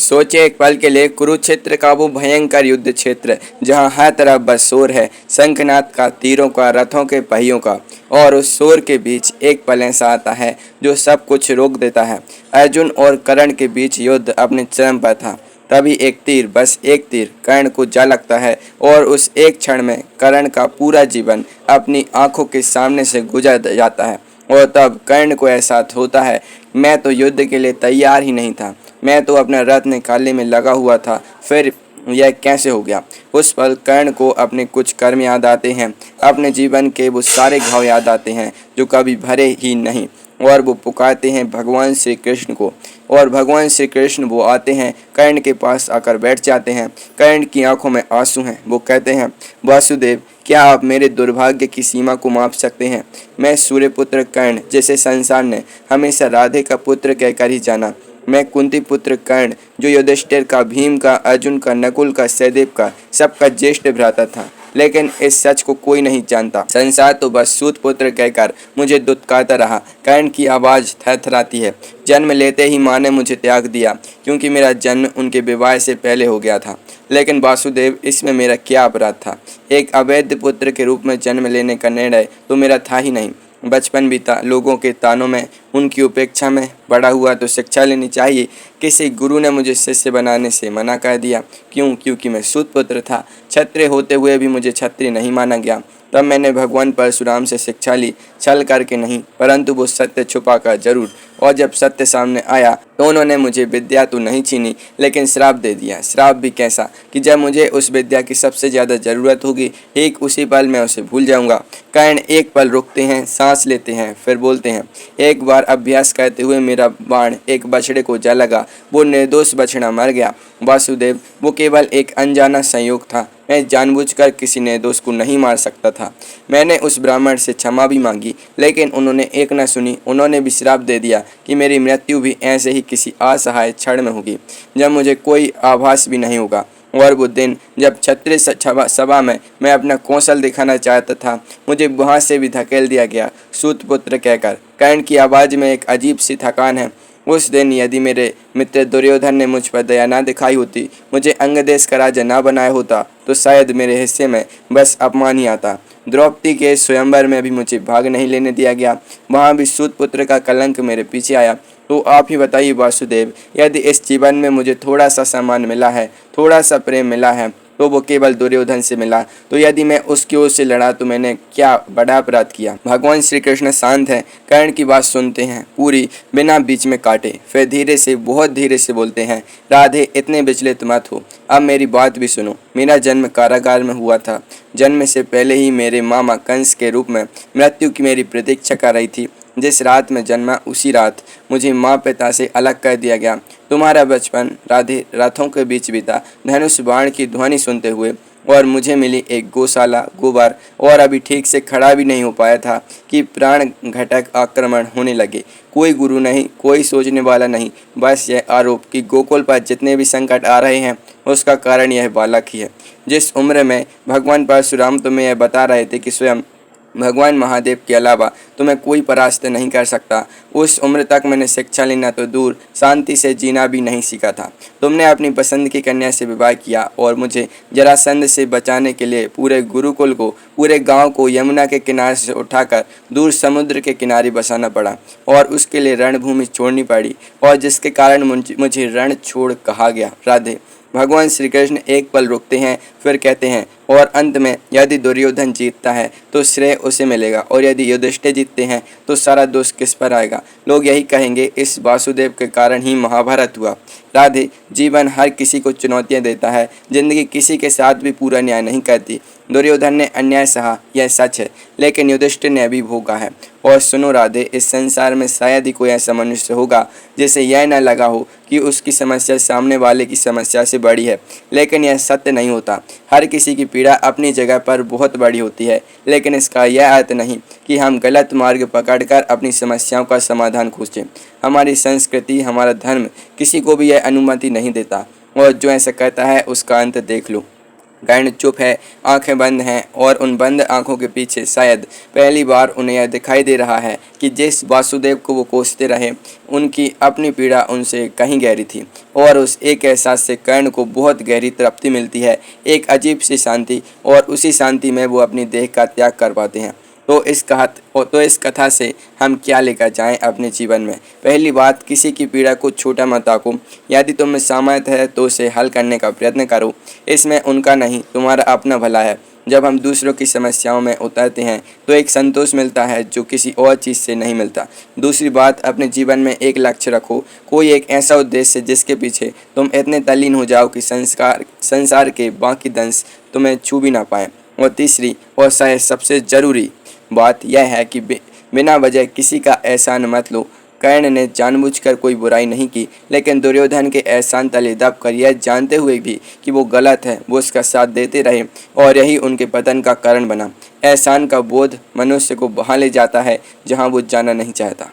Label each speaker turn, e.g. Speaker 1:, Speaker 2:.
Speaker 1: सोचे एक पल के लिए कुरुक्षेत्र का वो भयंकर युद्ध क्षेत्र जहाँ हर तरफ बस शोर है, शंखनाद का, तीरों का, रथों के पहियों का। और उस शोर के बीच एक पल ऐसा आता है जो सब कुछ रोक देता है। अर्जुन और कर्ण के बीच युद्ध अपने चरम पर था। तभी एक तीर, बस एक तीर कर्ण को जा लगता है और उस एक क्षण में कर्ण का पूरा जीवन अपनी आंखों के सामने से गुजर जाता है। और तब कर्ण को एहसास होता है, मैं तो युद्ध के लिए तैयार ही नहीं था, मैं तो अपना रथ निकालने में लगा हुआ था, फिर यह कैसे हो गया। उस पल कर्ण को अपने कुछ कर्म याद आते हैं, अपने जीवन के वो सारे घाव याद आते हैं जो कभी भरे ही नहीं। और वो पुकारते हैं भगवान श्री कृष्ण को। और भगवान श्री कृष्ण वो आते हैं, कर्ण के पास आकर बैठ जाते हैं। कर्ण की आंखों में आंसू हैं। वो कहते हैं, वासुदेव, क्या आप मेरे दुर्भाग्य की सीमा को माप सकते हैं। मैं सूर्यपुत्र कर्ण, जिसे संसार ने हमेशा राधे का पुत्र कहकर ही जाना। मैं कुंती पुत्र कर्ण, जो युधिष्ठिर का, भीम का, अर्जुन का, नकुल का, सहदेव का, सबका ज्येष्ठ भ्राता था। लेकिन इस सच को कोई नहीं जानता। संसार तो बस सूत पुत्र कहकर मुझे दुत्कारता रहा। कर्ण की आवाज़ थरथराती है। जन्म लेते ही माँ ने मुझे त्याग दिया, क्योंकि मेरा जन्म उनके विवाह से पहले हो गया था। लेकिन वासुदेव, इसमें मेरा क्या अपराध था। एक अवैध पुत्र के रूप में जन्म लेने का निर्णय तो मेरा था ही नहीं। बचपन बीता लोगों के तानों में, उनकी उपेक्षा में बड़ा हुआ तो शिक्षा लेनी चाहिए। किसी गुरु ने मुझे शिष्य बनाने से मना कर दिया। क्यों? क्योंकि मैं सूत पुत्र था। क्षत्रिय होते हुए भी मुझे क्षत्रिय नहीं माना गया। तब मैंने भगवान परशुराम से शिक्षा ली, छल करके नहीं, परंतु वो सत्य छुपा कर जरूर। और जब सत्य सामने आया तो उन्होंने मुझे विद्या तो नहीं छीनी, लेकिन श्राप दे दिया। श्राप भी कैसा कि जब मुझे उस विद्या की सबसे ज़्यादा ज़रूरत होगी, ठीक उसी पल मैं उसे भूल जाऊंगा। कर्ण एक पल रुकते हैं, सांस लेते हैं, फिर बोलते हैं, एक बार अभ्यास करते हुए मेरा बाण एक बछड़े को जा लगा, वो निर्दोष बछड़ा मर गया। वासुदेव, वो केवल एक अनजाना संयोग था। मैं जानबूझकर किसी निर्दोष को नहीं मार सकता था। मैंने उस ब्राह्मण से क्षमा भी मांगी, लेकिन उन्होंने एक न सुनी। उन्होंने भी श्राप दे दिया कि मेरी मृत्यु भी ऐसे ही किसी असहाय क्षण में होगी, जब मुझे कोई आभास भी नहीं होगा। और वो दिन जब क्षत्रिय सभा में मैं अपना कौशल दिखाना चाहता था, मुझे वहाँ से भी धकेल दिया गया, सूतपुत्र कहकर। कर्ण की आवाज़ में एक अजीब सी थकान है। उस दिन यदि मेरे मित्र दुर्योधन ने मुझ पर दया ना दिखाई होती, मुझे अंगदेश का राजा ना बनाया होता, तो शायद मेरे हिस्से में बस अपमान ही आता। द्रौपदी के स्वयंवर में भी मुझे भाग नहीं लेने दिया गया, वहाँ भी सूतपुत्र का कलंक मेरे पीछे आया। तो आप ही बताइए वासुदेव, यदि इस जीवन में मुझे थोड़ा सा सम्मान मिला है, थोड़ा सा प्रेम मिला है, तो वो केवल दुर्योधन से मिला। तो यदि मैं उसकी ओर से लड़ा तो मैंने क्या बड़ा अपराध किया। भगवान श्री कृष्ण शांत हैं, कर्ण की बात सुनते हैं पूरी, बिना बीच में काटे। फिर धीरे से, बहुत धीरे से बोलते हैं, राधे, इतने विचलित मत हो, अब मेरी बात भी सुनो। मेरा जन्म कारागार में हुआ था। जन्म से पहले ही मेरे मामा कंस के रूप में मृत्यु की मेरी प्रतीक्षा कर रही थी। जिस रात में जन्मा, उसी रात मुझे माँ पिता से अलग कर दिया गया। तुम्हारा बचपन राधे रथों के बीच बीता, धनुष बाण की ध्वनि सुनते हुए। और मुझे मिली एक गौशाला, गोबर, और अभी ठीक से खड़ा भी नहीं हो पाया था कि प्राण घटक आक्रमण होने लगे। कोई गुरु नहीं, कोई सोचने वाला नहीं, बस यह आरोप कि गोकुल पर जितने भी संकट आ रहे हैं, उसका कारण यह बालक ही है। जिस उम्र में भगवान परशुराम तुम्हें यह बता रहे थे कि स्वयं भगवान महादेव के अलावा तुम्हें कोई परास्त नहीं कर सकता, उस उम्र तक मैंने शिक्षा लेना तो दूर, शांति से जीना भी नहीं सीखा था। तुमने अपनी पसंद की कन्या से विवाह किया और मुझे जरासंध से बचाने के लिए पूरे गुरुकुल को, पूरे गांव को यमुना के किनारे से उठाकर दूर समुद्र के किनारे बसाना पड़ा, और उसके लिए रणभूमि छोड़नी पड़ी, और जिसके कारण मुझे रण छोड़ कहा गया। राधे, भगवान श्री कृष्ण एक पल रुकते हैं, फिर कहते हैं, और अंत में यदि दुर्योधन जीतता है तो श्रेय उसे मिलेगा, और यदि युधिष्ठिर जीतते हैं तो सारा दोष किस पर आएगा। लोग यही कहेंगे, इस वासुदेव के कारण ही महाभारत हुआ। राधे, जीवन हर किसी को चुनौतियां देता है, जिंदगी किसी के साथ भी पूरा न्याय नहीं करती। दुर्योधन ने अन्याय सहा, यह सच है, लेकिन युधिष्ठिर ने अभी भोगा है। और सुनो राधे, इस संसार में शायद ही कोई ऐसा मनुष्य होगा जिसे यह न लगा हो कि उसकी समस्या सामने वाले की समस्या से बड़ी है, लेकिन यह सत्य नहीं होता। हर किसी की पीड़ा अपनी जगह पर बहुत बड़ी होती है, लेकिन इसका यह अर्थ नहीं कि हम गलत मार्ग पकड़कर अपनी समस्याओं का समाधान खोजें। हमारी संस्कृति, हमारा धर्म किसी को भी यह अनुमति नहीं देता, और जो ऐसा कहता है उसका अंत देख लो। कर्ण चुप है, आंखें बंद हैं और उन बंद आंखों के पीछे शायद पहली बार उन्हें यह दिखाई दे रहा है कि जिस वासुदेव को वो कोसते रहे, उनकी अपनी पीड़ा उनसे कहीं गहरी थी। और उस एक एहसास से कर्ण को बहुत गहरी तृप्ति मिलती है, एक अजीब सी शांति, और उसी शांति में वो अपनी देह का त्याग कर पाते हैं। तो इस कथा से हम क्या लेकर जाएं अपने जीवन में? पहली बात, किसी की पीड़ा को छोटा मत आंको। यदि तुम में सामर्थ्य है तो उसे हल करने का प्रयत्न करो। इसमें उनका नहीं, तुम्हारा अपना भला है। जब हम दूसरों की समस्याओं में उतरते हैं तो एक संतोष मिलता है जो किसी और चीज़ से नहीं मिलता। दूसरी बात, अपने जीवन में एक लक्ष्य रखो, कोई एक ऐसा उद्देश्य जिसके पीछे तुम इतने तल्लीन हो जाओ कि संसार के बाकी दंश तुम्हें छू भी ना पाए। और तीसरी और शायद सबसे ज़रूरी बात यह है कि बिना वजह किसी का एहसान मत लो। कर्ण ने जानबूझकर कोई बुराई नहीं की, लेकिन दुर्योधन के एहसान तले दबकर यह जानते हुए भी कि वो गलत है, वो उसका साथ देते रहे और यही उनके पतन का कारण बना। एहसान का बोध मनुष्य को वहाँ ले जाता है जहाँ वो जाना नहीं चाहता।